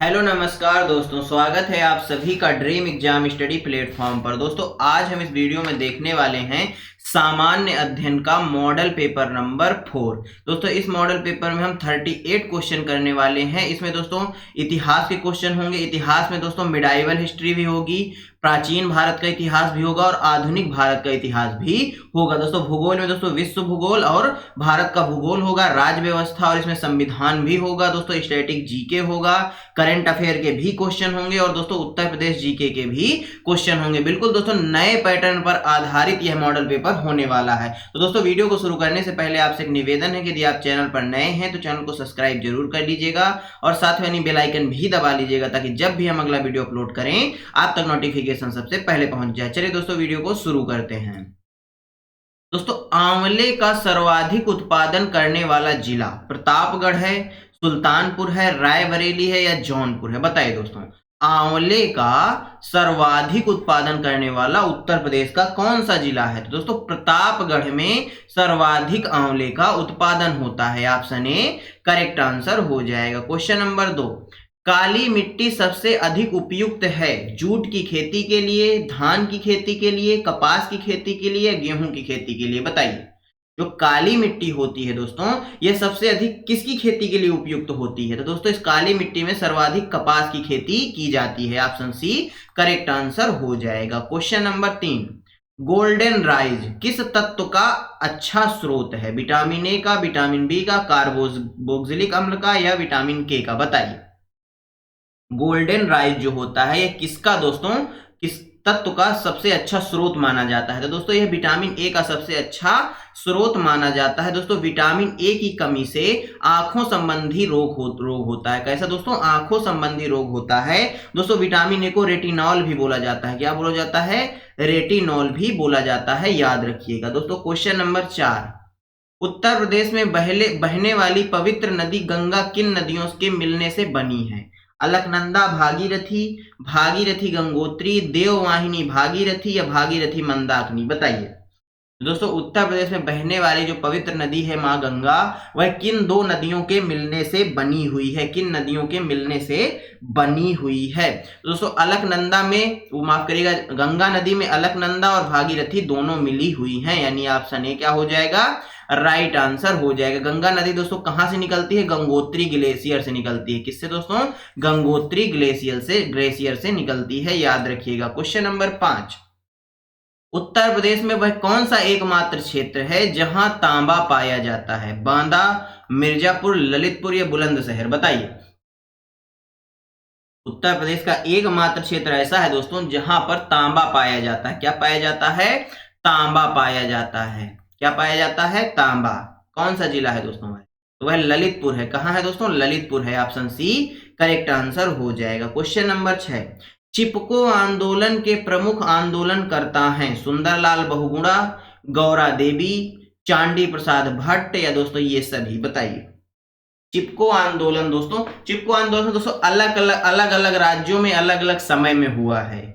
Hello नमस्कार दोस्तों, स्वागत है आप सभी का ड्रीम एग्जाम स्टडी प्लेटफॉर्म पर। दोस्तों आज हम इस वीडियो में देखने वाले हैं सामान्य अध्ययन का मॉडल पेपर नंबर 4। दोस्तों इस मॉडल पेपर में हम 38 क्वेश्चन करने वाले हैं। इसमें दोस्तों इतिहास के क्वेश्चन होंगे। इतिहास में दोस्तों मिडाइवल हिस्ट्री भी होगी, प्राचीन भारत का इतिहास भी होगा और आधुनिक भारत का इतिहास भी होगा। दोस्तों भूगोल में दोस्तों विश्व भूगोल और भारत का भूगोल होगा, राज्य व्यवस्था और इसमें संविधान भी होगा। दोस्तों स्टैटिक जीके होगा, करंट अफेयर के भी क्वेश्चन होंगे और दोस्तों उत्तर प्रदेश जीके के भी क्वेश्चन होंगे। बिल्कुल दोस्तों नए पैटर्न पर आधारित यह मॉडल पेपर होने वाला है। तो दोस्तों वीडियो को शुरू करने से पहले आपसे एक निवेदन है कि यदि आप चैनल पर नए हैं तो चैनल को सब्सक्राइब जरूर कर लीजिएगा और साथ में बेल आइकन भी दबा लीजिएगा ताकि जब भी हम अगला वीडियो अपलोड करें आप तक नोटिफिकेशन सबसे पहले पहुंच जाए। चलिए दोस्तों वीडियो को शुरू करते हैं। दोस्तों आंवले का सर्वाधिक उत्पादन करने वाला जिला प्रतापगढ़ है, सुल्तानपुर है, रायबरेली है या जौनपुर है? बताइए दोस्तों, आंवले का सर्वाधिक उत्पादन करने वाला उत्तर प्रदेश का कौन सा जिला है? तो दोस्तों प्रतापगढ़ में सर्वाधिक आंवले का उत्पादन होता है। ऑप्शन ए करेक्ट आंसर हो जाएगा। क्वेश्चन नंबर 2, काली मिट्टी सबसे अधिक उपयुक्त है जूट की खेती के लिए, धान की खेती के लिए, कपास की खेती के लिए, गेहूं की खेती के लिए? बताइए। जो काली मिट्टी होती है दोस्तों यह सबसे अधिक किसकी खेती के लिए उपयुक्त होती है? तो दोस्तों इस काली मिट्टी में सर्वाधिक कपास की खेती की जाती है। ऑप्शन सी करेक्ट आंसर हो जाएगा। क्वेश्चन नंबर 3, गोल्डन राइज किस तत्व का अच्छा स्रोत है? विटामिन ए का, विटामिन बी का, कार्बोक्सिलिक अम्ल का या विटामिन के का? बताइए। गोल्डन राइस जो होता है यह किसका दोस्तों किस तत्व का सबसे अच्छा स्रोत माना जाता है? तो दोस्तों यह विटामिन ए का सबसे अच्छा स्रोत माना जाता है। दोस्तों विटामिन ए की कमी से आंखों संबंधी रोग होता है। कैसा दोस्तों? आंखों संबंधी रोग होता है। दोस्तों विटामिन ए को रेटिनॉल भी बोला जाता है। क्या बोला जाता है? रेटिनॉल भी बोला जाता है, याद रखिएगा। दोस्तों क्वेश्चन नंबर 4, उत्तर प्रदेश में बहने वाली पवित्र नदी गंगा किन नदियों के मिलने से बनी है? अलकनंदा भागीरथी, भागीरथी गंगोत्री, देववाहिनी भागीरथी या भागीरथी मंदाकिनी? बताइए। दोस्तों उत्तर प्रदेश में बहने वाली जो पवित्र नदी है मां गंगा, वह किन दो नदियों के मिलने से बनी हुई है? किन नदियों के मिलने से बनी हुई है? दोस्तों अलकनंदा में, वो माफ करिएगा, गंगा नदी में अलकनंदा और भागीरथी दोनों मिली हुई हैं, यानी ऑप्शन ए क्या हो जाएगा? राइट आंसर हो जाएगा। गंगा नदी दोस्तों कहां से निकलती है? गंगोत्री ग्लेशियर से निकलती है। किससे दोस्तों? गंगोत्री ग्लेशियर से निकलती है, याद रखिएगा। क्वेश्चन नंबर 5, उत्तर प्रदेश में वह कौन सा एकमात्र क्षेत्र है जहां तांबा पाया जाता है? बांदा, मिर्जापुर, ललितपुर या बुलंदशहर? बताइए। उत्तर प्रदेश का एकमात्र क्षेत्र ऐसा है दोस्तों जहां पर तांबा पाया जाता है। क्या पाया जाता है? तांबा पाया जाता है। क्या पाया जाता है? तांबा। कौन सा जिला है दोस्तों? तो वह ललितपुर है। कहां है दोस्तों? ललितपुर है। ऑप्शन सी करेक्ट आंसर हो जाएगा। क्वेश्चन नंबर 6, चिपको आंदोलन के प्रमुख आंदोलनकर्ता हैं सुंदरलाल बहुगुणा, गौरा देवी, चांडी प्रसाद भट्ट या दोस्तों ये सभी? बताइए। चिपको आंदोलन दोस्तों अलग अलग राज्यों में अलग अलग समय में हुआ है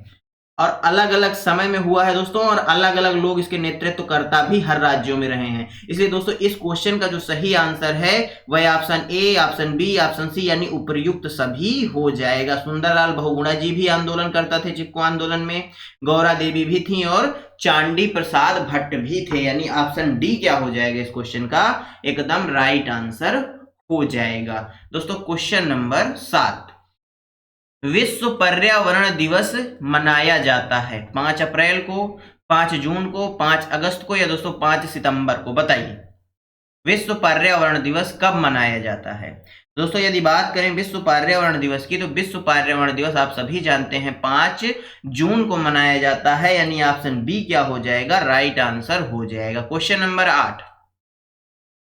और अलग अलग समय में हुआ है दोस्तों, और अलग अलग लोग इसके नेतृत्व करता भी हर राज्यों में रहे हैं। इसलिए दोस्तों इस क्वेश्चन का जो सही आंसर है वह option A, option B, option C यानी उपर्युक्त सभी हो जाएगा। सुंदरलाल बहुगुणा जी भी आंदोलन करता थे चिपको आंदोलन में, गौरा देवी भी थी और चांडी प्रसाद भट्ट भी थे, यानी ऑप्शन डी क्या हो जाएगा इस क्वेश्चन का? एकदम राइट आंसर हो जाएगा। दोस्तों क्वेश्चन नंबर 7, विश्व पर्यावरण दिवस मनाया जाता है 5 अप्रैल को, 5 जून को, 5 अगस्त को या दोस्तों 5 सितंबर को? बताइए। विश्व पर्यावरण दिवस कब मनाया जाता है? दोस्तों यदि बात करें विश्व पर्यावरण दिवस की तो विश्व पर्यावरण दिवस आप सभी जानते हैं 5 जून को मनाया जाता है, यानी ऑप्शन बी क्या हो जाएगा? राइट आंसर हो जाएगा। क्वेश्चन नंबर 8,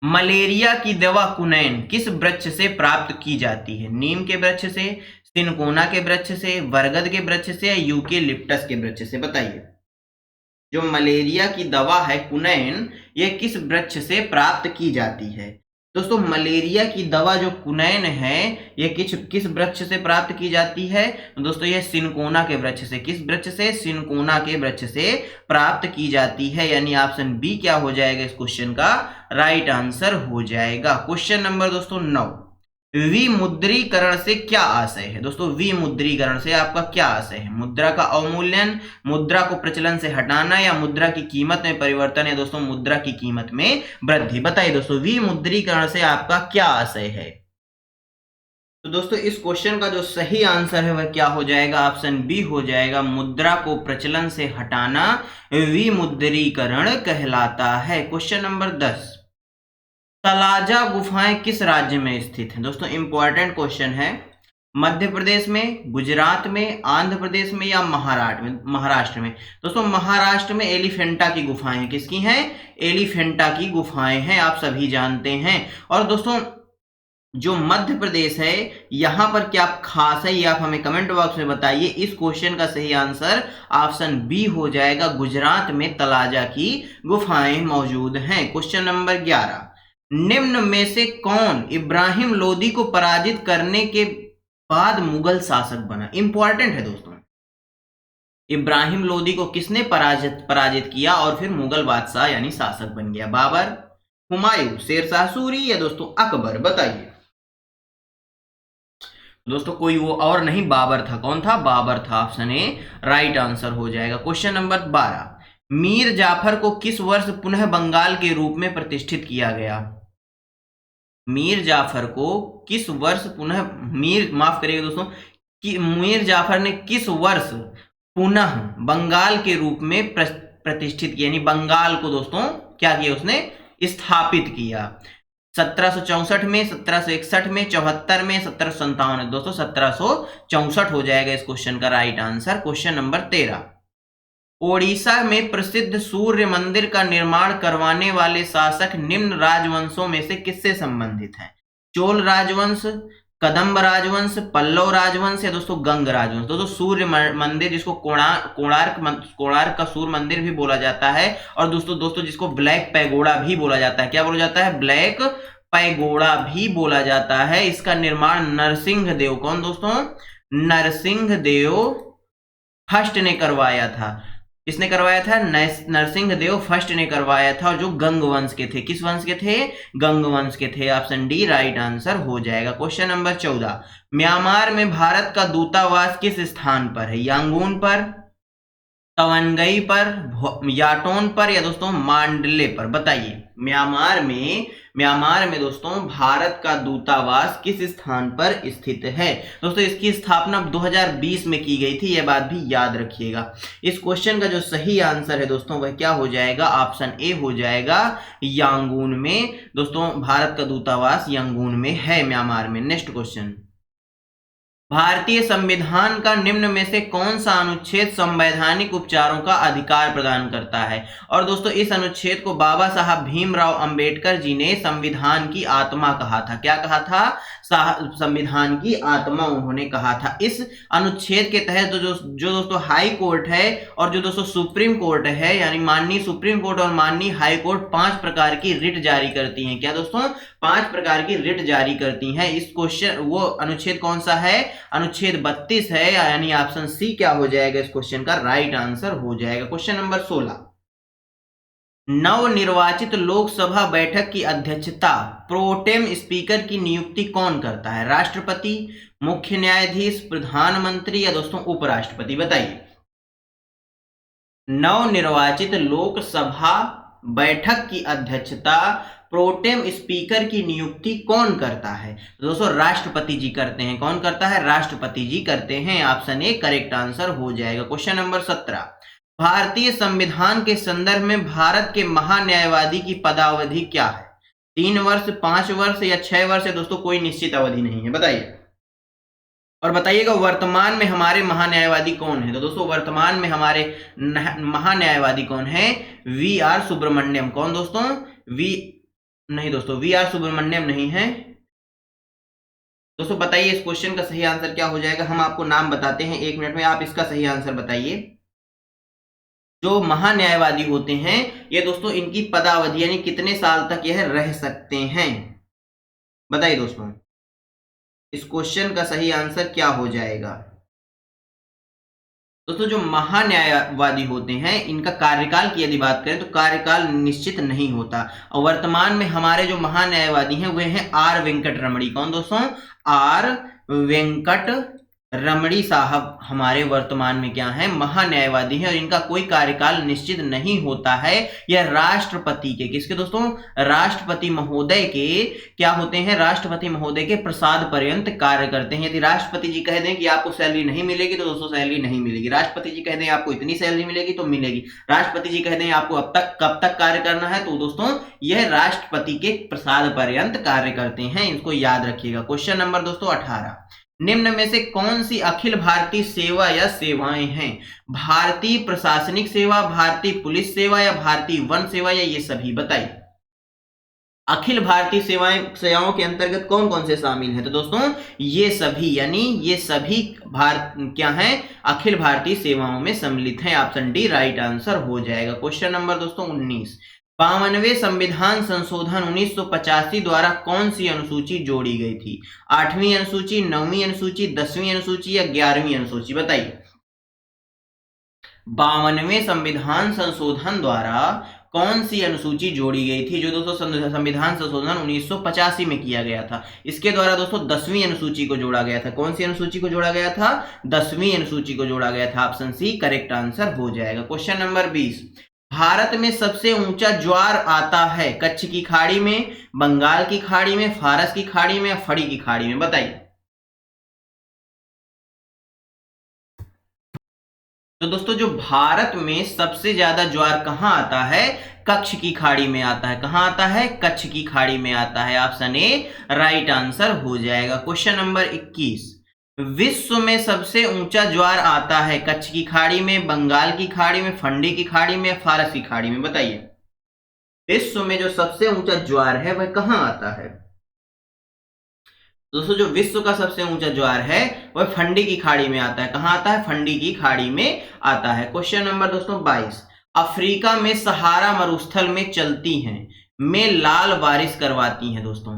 मलेरिया की दवा कुनैन किस वृक्ष से प्राप्त की जाती है? नीम के वृक्ष से, सिनकोना के वृक्ष से, बरगद के वृक्ष से या यूकेलिप्टस के वृक्ष से? बताइए। जो मलेरिया की दवा है कुनैन, यह किस वृक्ष से प्राप्त की जाती है? दोस्तों मलेरिया की दवा जो कुनैन है यह किस वृक्ष से प्राप्त की जाती है? दोस्तों यह सिनकोना के वृक्ष से। किस वृक्ष से? सिनकोना के वृक्ष से प्राप्त की जाती है, यानी ऑप्शन बी क्या हो जाएगा इस क्वेश्चन का? राइट आंसर हो जाएगा। क्वेश्चन नंबर दोस्तों 9, विमुद्रीकरण से क्या आशय है? दोस्तों विमुद्रीकरण से आपका क्या आशय है? मुद्रा का अवमूल्यन, मुद्रा को प्रचलन से हटाना, या मुद्रा की कीमत में परिवर्तन, या दोस्तों मुद्रा की कीमत में वृद्धि। बताइए दोस्तों विमुद्रीकरण से आपका क्या आशय है? तो दोस्तों इस क्वेश्चन का जो सही आंसर है वह क्या हो जाएगा? ऑप्शन बी हो जाएगा, मुद्रा को प्रचलन से हटाना विमुद्रीकरण कहलाता है। क्वेश्चन नंबर 10, तलाजा गुफाएं किस राज्य में स्थित हैं? दोस्तों इंपॉर्टेंट क्वेश्चन है। मध्य प्रदेश में, गुजरात में, आंध्र प्रदेश में, या महाराष्ट्र में? दोस्तों महाराष्ट्र में एलिफेंटा की गुफाएं किसकी हैं? एलिफेंटा की गुफाएं हैं, आप सभी जानते हैं। और दोस्तों जो मध्य प्रदेश है यहां पर क्या खास है ये आप हमें कमेंट बॉक्स में बताइए। इस क्वेश्चन का सही आंसर ऑप्शन बी हो जाएगा, गुजरात में तलाजा की गुफाएं मौजूद हैं। क्वेश्चन नंबर 11, निम्न में से कौन इब्राहिम लोदी को पराजित करने के बाद मुगल शासक बना? इंपॉर्टेंट है दोस्तों, इब्राहिम लोदी को किसने पराजित किया और फिर मुगल बादशाह यानी शासक बन गया? बाबर, हुमायूं, शेरशाह सूरी, या दोस्तों अकबर? बताइए दोस्तों, कोई वो और नहीं बाबर था। कौन था? बाबर था। ऑप्शन ए राइट आंसर हो जाएगा। क्वेश्चन नंबर 12, मीर जाफर को किस वर्ष पुनः बंगाल के रूप में प्रतिष्ठित किया गया? मीर जाफर को किस वर्ष पुनः, माफ करिएगा दोस्तों, कि मीर जाफर ने किस वर्ष पुनः बंगाल के रूप में प्रतिष्ठित किया, यानी बंगाल को दोस्तों क्या किया? उसने स्थापित किया। 1764 में, 1761 में, 74 में, 1757? दोस्तों 1764 हो जाएगा इस क्वेश्चन का right answer. Question number 13, Odisha में प्रसिद्ध सूर्य मंदिर का निर्माण करवाने वाले शासक निम्न राजवंशों में से किससे संबंधित हैं? चोल राजवंश, कदम्ब राजवंश, पल्लव राजवंश, या दोस्तों गंग राजवंश? दोस्तों सूर्य मंदिर जिसको कोणार्क का सूर्य मंदिर भी बोला जाता है, और दोस्तों जिसको ब्लैक पैगोडा भी बोला जाता है। क्या बोला जाता है? ब्लैक पैगोडा भी बोला जाता है। इसका निर्माण नरसिंह देव, कौन दोस्तों? नरसिंह देव फर्स्ट ने करवाया था। किसने करवाया था? नरसिंह देव फर्स्ट ने करवाया था, और जो गंग वंश के थे। किस वंश के थे? गंग वंश के थे। ऑप्शन डी राइट आंसर हो जाएगा। क्वेश्चन नंबर 14, म्यांमार में भारत का दूतावास किस स्थान पर है? यांगून पर, तवंगई पर, याटोन पर, या दोस्तों मांडले पर? बताइए म्यांमार में दोस्तों भारत का दूतावास किस स्थान पर स्थित है? दोस्तों इसकी स्थापना 2020 में की गई थी, यह बात भी याद रखिएगा। इस क्वेश्चन का जो सही आंसर है दोस्तों वह क्या हो जाएगा? ऑप्शन ए हो जाएगा, यांगून में। दोस्तों भारत का दूतावास यांगून में है, म्यांमार में। नेक्स्ट क्वेश्चन, भारतीय संविधान का निम्न में से कौन सा अनुच्छेद संवैधानिक उपचारों का अधिकार प्रदान करता है? और दोस्तों इस अनुच्छेद को बाबा साहब भीमराव अंबेडकर जी ने संविधान की आत्मा कहा था। क्या कहा था? संविधान की आत्मा उन्होंने कहा था। इस अनुच्छेद के तहत जो दोस्तों हाई कोर्ट है और जो दोस्तों सुप्रीम कोर्ट है, यानी माननीय सुप्रीम कोर्ट और माननीय हाई कोर्ट 5 प्रकार की रिट जारी करती हैं। क्या दोस्तों? 5 प्रकार की रिट जारी करती हैं। इस क्वेश्चन वो अनुच्छेद कौन सा है? अनुच्छेद 32 है, यानी ऑप्शन सी क्या हो जाएगा इस क्वेश्चन का राइट आंसर हो जाएगा। क्वेश्चन नंबर 16, नवनिर्वाचित लोकसभा बैठक की अध्यक्षता प्रोटेम स्पीकर की नियुक्ति कौन करता है? राष्ट्रपति, मुख्य न्यायाधीश, प्रधानमंत्री, या दोस्तों उपराष्ट्रपति? बताइए नवनिर्वाचित लोकसभा बैठक की अध्यक्षता प्रोटेम स्पीकर की नियुक्ति कौन करता है? दोस्तों राष्ट्रपति जी करते हैं। कौन करता है? राष्ट्रपति जी करते हैं। ऑप्शन ए करेक्ट आंसर हो जाएगा। क्वेश्चन नंबर 17, भारतीय संविधान के संदर्भ में भारत के महान्यायवादी की पदावधि क्या है? 3 वर्ष, 5 वर्ष, या 6 वर्ष? है दोस्तों कोई निश्चित अवधि नहीं है। बताइए और बताइएगा वर्तमान में हमारे महान्यायवादी कौन है? तो दोस्तों वर्तमान में हमारे महान्यायवादी कौन है? V R Subramaniam. कौन दोस्तों? नहीं दोस्तों, वी आर सुब्रमण्यम नहीं है। दोस्तों बताइए इस क्वेश्चन का सही आंसर क्या हो जाएगा? हम आपको नाम बताते हैं 1 मिनट में, आप इसका सही आंसर बताइए। जो महान्यायवादी होते हैं ये दोस्तों इनकी पदावधि यानी कितने साल तक यह रह सकते हैं? बताइए दोस्तों इस क्वेश्चन का सही आंसर क्या हो जाएगा? दोस्तों जो महान्यायवादी होते हैं इनका कार्यकाल की यदि बात करें तो कार्यकाल निश्चित नहीं होता, और वर्तमान में हमारे जो महान्यायवादी हैं वे हैं आर वेंकट रमणी। कौन दोस्तों? आर वेंकट रमणी साहब हमारे वर्तमान में क्या है? महान्यायवादी हैं, और इनका कोई कार्यकाल निश्चित नहीं होता है। यह राष्ट्रपति के, किसके दोस्तों? राष्ट्रपति महोदय के क्या होते हैं? राष्ट्रपति महोदय के प्रसाद पर्यंत कार्य करते हैं। यदि राष्ट्रपति जी कह दें कि आपको सैलरी नहीं मिलेगी तो दोस्तों सैलरी नहीं मिलेगी। राष्ट्रपति जी कह दें आपको इतनी सैलरी मिलेगी तो मिलेगी। राष्ट्रपति जी कह दें आपको अब तक कब तक कार्य करना है, तो दोस्तों यह राष्ट्रपति के प्रसाद पर्यंत कार्य करते हैं, इसको याद रखिएगा। क्वेश्चन नंबर दोस्तों 18, निम्न में से कौन सी अखिल भारतीय सेवा या सेवाएं हैं? भारतीय प्रशासनिक सेवा, भारतीय पुलिस सेवा, या भारतीय वन सेवा, या ये सभी? बताइए। अखिल भारतीय सेवाओं के अंतर्गत कौन कौन से शामिल हैं? तो दोस्तों ये सभी, यानी ये सभी भारत क्या हैं? अखिल भारतीय सेवाओं में सम्मिलित हैं। ऑप्शन डी राइट आंसर हो जाएगा। क्वेश्चन नंबर दोस्तों 19, 52वें संविधान संशोधन 1985 द्वारा कौन सी अनुसूची जोड़ी गई थी? 8वीं अनुसूची, 9वीं अनुसूची, 10वीं अनुसूची, या 11वीं अनुसूची? बताइए। 52वें संविधान संशोधन द्वारा कौन सी अनुसूची जोड़ी गई थी? जो दोस्तों संविधान संशोधन 1985 में किया गया था, इसके द्वारा दोस्तों 10वीं अनुसूची को जोड़ा गया था। कौन सी अनुसूची को जोड़ा गया था? 10वीं अनुसूची को जोड़ा गया था। ऑप्शन सी करेक्ट आंसर हो जाएगा। क्वेश्चन नंबर 20, भारत में सबसे ऊंचा ज्वार आता है कच्छ की खाड़ी में, बंगाल की खाड़ी में, फारस की खाड़ी में, या फड़ी की खाड़ी में? बताइए। तो दोस्तों जो भारत में सबसे ज्यादा ज्वार कहां आता है? कच्छ की खाड़ी में आता है। कहां आता है? कच्छ की खाड़ी में आता है। ऑप्शन ए राइट आंसर हो जाएगा। क्वेश्चन नंबर 21, विश्व में सबसे ऊंचा ज्वार आता है कच्छ की खाड़ी में, बंगाल की खाड़ी में, फंडी की खाड़ी में, या फारस की खाड़ी में? बताइए। विश्व में जो सबसे ऊंचा ज्वार है वह कहां आता है? दोस्तों जो विश्व का सबसे ऊंचा ज्वार है वह फंडी की खाड़ी में आता है। कहां आता है? फंडी की खाड़ी में आता है। क्वेश्चन नंबर दोस्तों 22, अफ्रीका में सहारा मरुस्थल में चलती हैं में लाल बारिश करवाती हैं दोस्तों?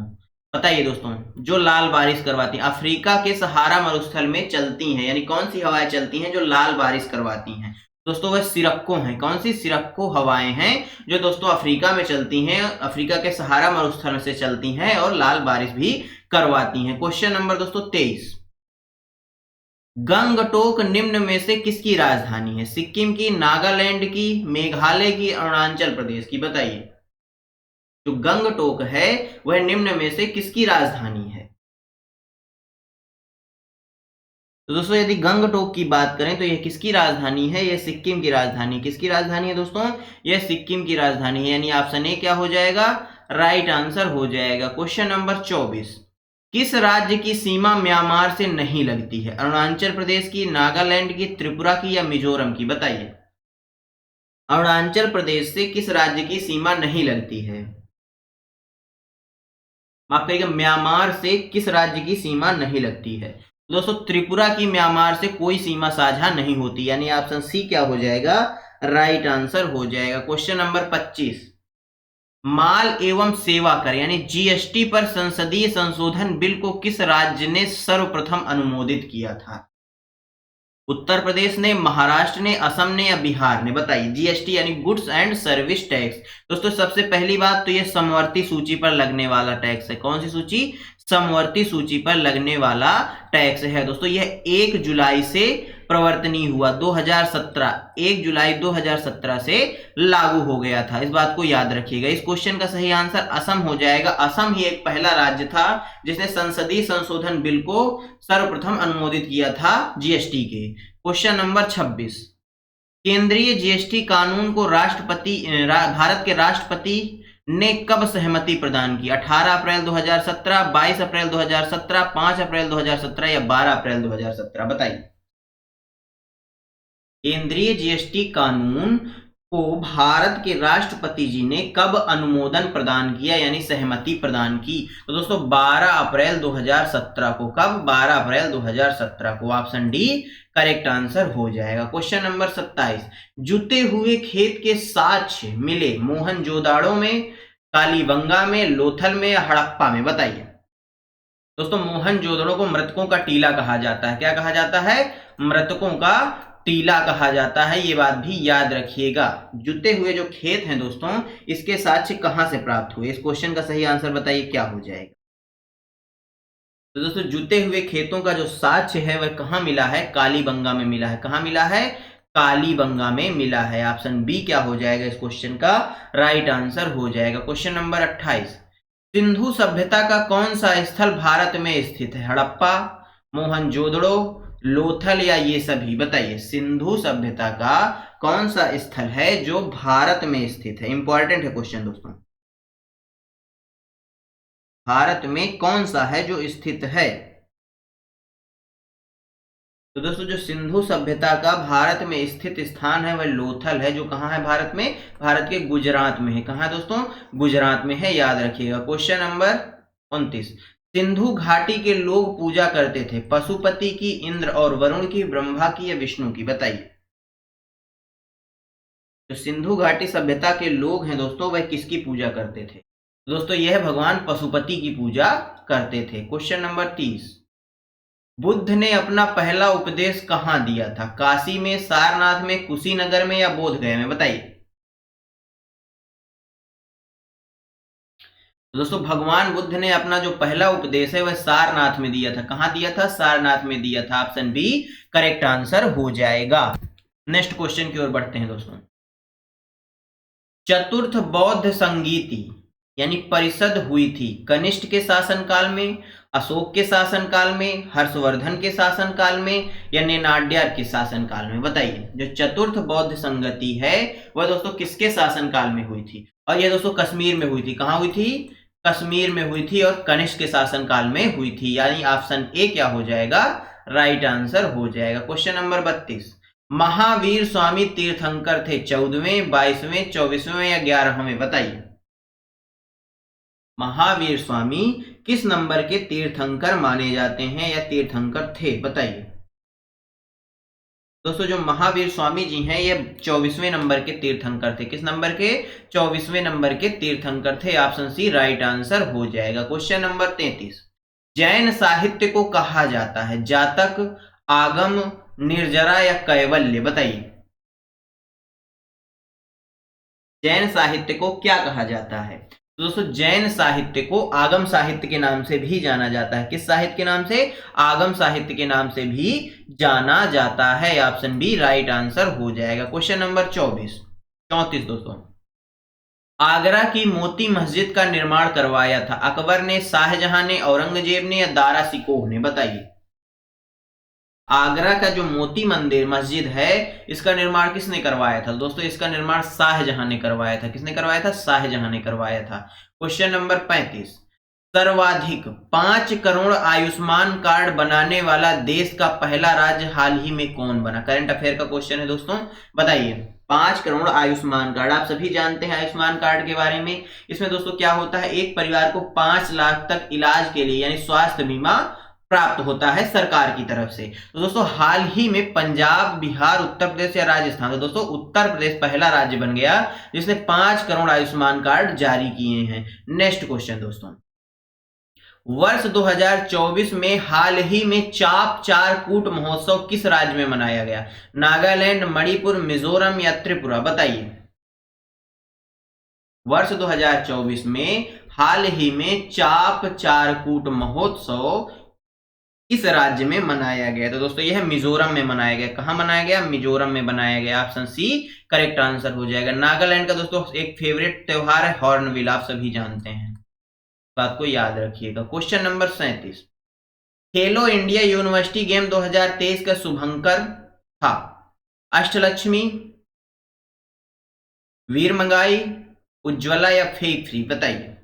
बताइए दोस्तों, जो लाल बारिश करवाती हैं, अफ्रीका के सहारा मरुस्थल में चलती हैं, यानी कौन सी हवाएं चलती हैं जो लाल बारिश करवाती हैं? दोस्तों वह सिरक्को हैं। कौन सी? सिरक्को हवाएं हैं जो दोस्तों अफ्रीका में चलती हैं, अफ्रीका के सहारा मरुस्थल से चलती हैं और लाल बारिश भी करवाती हैं। क्वेश्चन नंबर दोस्तों 23, गंगटोक निम्न में से किसकी राजधानी है? सिक्किम की, नागालैंड की, मेघालय की, अरुणाचल प्रदेश की? बताइए। जो गंगटोक है वह निम्न में से किसकी राजधानी है? तो दोस्तों यदि गंगटोक की बात करें तो यह किसकी राजधानी है? यह सिक्किम की राजधानी। किसकी राजधानी है दोस्तों? यह सिक्किम की राजधानी है, यानी ऑप्शन ए क्या हो जाएगा? राइट आंसर हो जाएगा। क्वेश्चन नंबर 24, किस राज्य की सीमा म्यांमार से नहीं लगती है? अरुणाचल प्रदेश की, नागालैंड की, त्रिपुरा की, या मिजोरम की? बताइए। अरुणाचल प्रदेश से किस राज्य की सीमा नहीं लगती है? माफ करिएगा, म्यांमार से किस राज्य की सीमा नहीं लगती है? दोस्तों त्रिपुरा की म्यांमार से कोई सीमा साझा नहीं होती, यानी ऑप्शन सी क्या हो जाएगा? राइट आंसर हो जाएगा। क्वेश्चन नंबर 25, माल एवं सेवा कर यानी जीएसटी पर संसदीय संशोधन बिल को किस राज्य ने सर्वप्रथम अनुमोदित किया था? उत्तर प्रदेश ने, महाराष्ट्र ने, असम ने, या बिहार ने? बताइए। जीएसटी यानी गुड्स एंड सर्विस टैक्स। दोस्तों सबसे पहली बात तो ये समवर्ती सूची पर लगने वाला टैक्स है। कौन सी सूची? समवर्ती सूची पर लगने वाला टैक्स है दोस्तों। यह 1 जुलाई से प्रवर्तनीय हुआ, 2017, 1 जुलाई 2017 से लागू हो गया था। इस बात को याद रखिएगा। इस क्वेश्चन का सही आंसर असम हो जाएगा। असम ही एक पहला राज्य था जिसने संसदीय संशोधन बिल को सर्वप्रथम अनुमोदित किया था जीएसटी के। क्वेश्चन नंबर 26, केंद्रीय जीएसटी कानून को भारत के राष्ट्रपति ने कब सहमति प्रदान की? 18 अप्रैल 2017, 22 अप्रैल 2017, 5 अप्रैल 2017, या 12 अप्रैल 2017? बताइए। केंद्रीय जीएसटी कानून को भारत के राष्ट्रपति जी ने कब अनुमोदन प्रदान किया, यानी सहमति प्रदान की? तो दोस्तों 12 अप्रैल 2017 को। कब? 12 अप्रैल 2017 को। ऑप्शन डी करेक्ट आंसर हो जाएगा। क्वेश्चन नंबर 27, जुते हुए खेत के साक्ष्य मिले मोहनजोदाड़ो में, कालीबंगा में, लोथल में, या हड़प्पा में? बताइए। दोस्तों मोहनजोदड़ो को मृतकों का टीला कहा जाता है। क्या कहा जाता है? मृतकों का टीला कहा जाता है, ये बात भी याद रखिएगा। जुते हुए जो खेत हैं दोस्तों, इसके साक्ष्य कहां से प्राप्त हुए? इस क्वेश्चन का सही आंसर बताइए क्या हो जाएगा। तो दोस्तों जुते हुए खेतों का जो साक्ष्य है वह कहां मिला है? कालीबंगा में मिला है। कहां मिला है? कालीबंगा में मिला है। ऑप्शन बी क्या हो जाएगा इस क्वेश्चन का राइट आंसर हो जाएगा। क्वेश्चन नंबर 28, सिंधु सभ्यता का कौन सा स्थल भारत में स्थित है? हड़प्पा, मोहनजोदड़ो, लोथल या ये सभी? बताइए, सिंधु सभ्यता का कौन सा स्थल है जो भारत में स्थित है? इंपॉर्टेंट है क्वेश्चन दोस्तों। भारत में कौन सा है जो स्थित है? तो दोस्तों जो सिंधु सभ्यता का भारत में स्थित स्थान है वह लोथल है, जो कहां है भारत में? भारत के गुजरात में है। कहां है दोस्तों? गुजरात में है, याद रखिएगा। क्वेश्चन नंबर 29, सिंधु घाटी के लोग पूजा करते थे पशुपति की, इंद्र और वरुण की, ब्रह्मा की या विष्णु की? बताइए। जो सिंधु घाटी सभ्यता के लोग हैं दोस्तों, वह किसकी पूजा करते थे? दोस्तों यह भगवान पशुपति की पूजा करते थे। क्वेश्चन नंबर 30, बुद्ध ने अपना पहला उपदेश कहां दिया था? काशी में, सारनाथ में, कुशीनगर में या बोधगया में? बताइए। तो दोस्तों भगवान बुद्ध ने अपना जो पहला उपदेश है वह सारनाथ में दिया था। कहां दिया था? सारनाथ में दिया था। ऑप्शन बी करेक्ट आंसर हो जाएगा। नेक्स्ट क्वेश्चन की ओर बढ़ते हैं दोस्तों। चतुर्थ बौद्ध संगीति यानी परिषद हुई थी कनिष्ठ के शासनकाल में, अशोक के शासनकाल में, हर्षवर्धन के शासनकाल में या नेनाड्यार के शासनकाल में? बताइए। जो चतुर्थ बौद्ध संगति है वह दोस्तों किसके शासनकाल में हुई थी? और यह दोस्तों कश्मीर में हुई थी। कहां हुई थी? कश्मीर में हुई थी और कनिष्ठ के शासनकाल में हुई थी, यानी ऑप्शन ए क्या हो जाएगा? राइट आंसर हो जाएगा। क्वेश्चन नंबर 32, महावीर स्वामी तीर्थंकर थे 14वें, 22वें, 24वें या 11वें? बताइए। महावीर स्वामी किस नंबर के तीर्थंकर माने जाते हैं या तीर्थंकर थे? बताइए। दोस्तों जो महावीर स्वामी जी हैं ये 24वें नंबर के तीर्थंकर थे। किस नंबर के? 24वें नंबर के तीर्थंकर थे। ऑप्शन सी राइट आंसर हो जाएगा। क्वेश्चन नंबर 33, जैन साहित्य को कहा जाता है जातक, आगम, निर्जरा या कैवल्य? बताइए। जैन साहित्य को क्या कहा जाता है? तो दोस्तों जैन साहित्य को आगम साहित्य के नाम से भी जाना जाता है। किस साहित्य के नाम से? आगम साहित्य के नाम से भी जाना जाता है। ऑप्शन बी राइट आंसर हो जाएगा। क्वेश्चन नंबर 34 दोस्तों, आगरा की मोती मस्जिद का निर्माण करवाया था अकबर ने, शाहजहां ने, औरंगजेब ने या दारा सिकोह ने? बताइए। आगरा का जो मोती मंदिर मस्जिद है इसका निर्माण किसने करवाया था? दोस्तों इसका निर्माण शाहजहां ने करवाया था। किसने करवाया था? शाहजहां ने करवाया था। क्वेश्चन नंबर 35, सर्वाधिक 5 करोड़ आयुष्मान कार्ड बनाने वाला देश का पहला राज्य हाल ही में कौन बना? करंट अफेयर का क्वेश्चन है दोस्तों, बताइए। 5 करोड़ आयुष्मान कार्ड, आप सभी जानते हैं आयुष्मान कार्ड के बारे में। इसमें दोस्तों क्या होता है, एक परिवार को 5 लाख तक इलाज के लिए यानी स्वास्थ्य बीमा प्राप्त होता है सरकार की तरफ से। तो दोस्तों हाल ही में पंजाब, बिहार, उत्तर प्रदेश या राजस्थान, तो दोस्तों उत्तर प्रदेश पहला राज्य बन गया जिसने 5 करोड़ आयुष्मान कार्ड जारी किए हैं। नेक्स्ट क्वेश्चन दोस्तों, वर्ष 2024 में हाल ही में चाप चारकूट महोत्सव किस राज्य में मनाया गया? नागालैंड, मणिपुर, मिजोरम या त्रिपुरा? बताइए। वर्ष 2024 में हाल ही में चाप चारकूट महोत्सव इस राज्य में मनाया गया? तो दोस्तों यह मिजोरम में मनाया गया। कहां मनाया गया? मिजोरम में बनाया गया। ऑप्शन सी करेक्ट आंसर हो जाएगा। नागालैंड का दोस्तों एक फेवरेट त्योहार है हॉर्नबिल, आप सभी जानते हैं, बात को याद रखिएगा। क्वेश्चन नंबर 37, खेलो इंडिया यूनिवर्सिटी गेम 2023 का शुभंकर था अष्टलक्ष्मी, वीरमंगाई, उज्ज्वला या फेक फ्री? बताइए।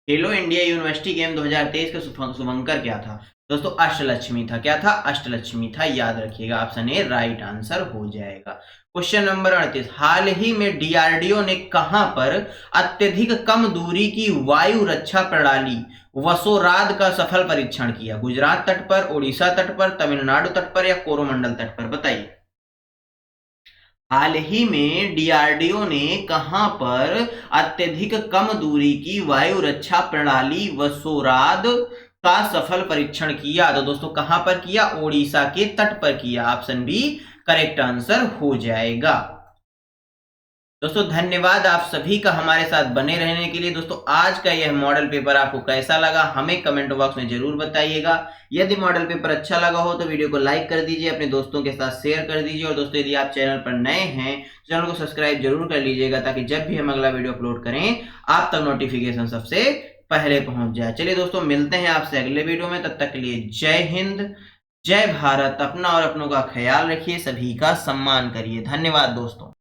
खेलो इंडिया यूनिवर्सिटी गेम 2023 का शुभंकर क्या था? दोस्तों अष्टलक्ष्मी था। क्या था? अष्टलक्ष्मी था, याद रखिएगा। ऑप्शन ए राइट आंसर हो जाएगा। क्वेश्चन नंबर 38, हाल ही में डीआरडीओ ने कहां पर अत्यधिक कम दूरी की वायु रक्षा प्रणाली वसोराद का सफल परीक्षण किया? गुजरात तट पर, ओडिशा तट पर, तमिलनाडु तट पर या कोरोमंडल तट पर? बताइए। हाल ही में डीआरडीओ ने कहां पर अत्यधिक कम दूरी की वायु रक्षा प्रणाली वसोराद का सफल परीक्षण किया। तो दोस्तों कहां पर किया? ओडिशा के तट पर किया। ऑप्शन बी करेक्ट आंसर हो जाएगा। दोस्तों धन्यवाद आप सभी का हमारे साथ बने रहने के लिए। दोस्तों आज का यह मॉडल पेपर आपको कैसा लगा हमें कमेंट बॉक्स में जरूर बताइएगा। यदि मॉडल पेपर अच्छा लगा हो तो वीडियो को लाइक कर दीजिए, अपने दोस्तों के साथ शेयर कर दीजिए। और दोस्तों यदि आप चैनल पर नए हैं चैनल को सब्सक्राइब जरूर कर लीजिएगा, ताकि जब भी हम अगला वीडियो अपलोड करें आप तक नोटिफिकेशन सबसे पहले पहुंच जाए। चलिए दोस्तों मिलते हैं आपसे अगले वीडियो में, तब तक के लिए जय हिंद, जय भारत। अपना और अपनों का ख्याल रखिए, सभी का सम्मान करिए। धन्यवाद दोस्तों।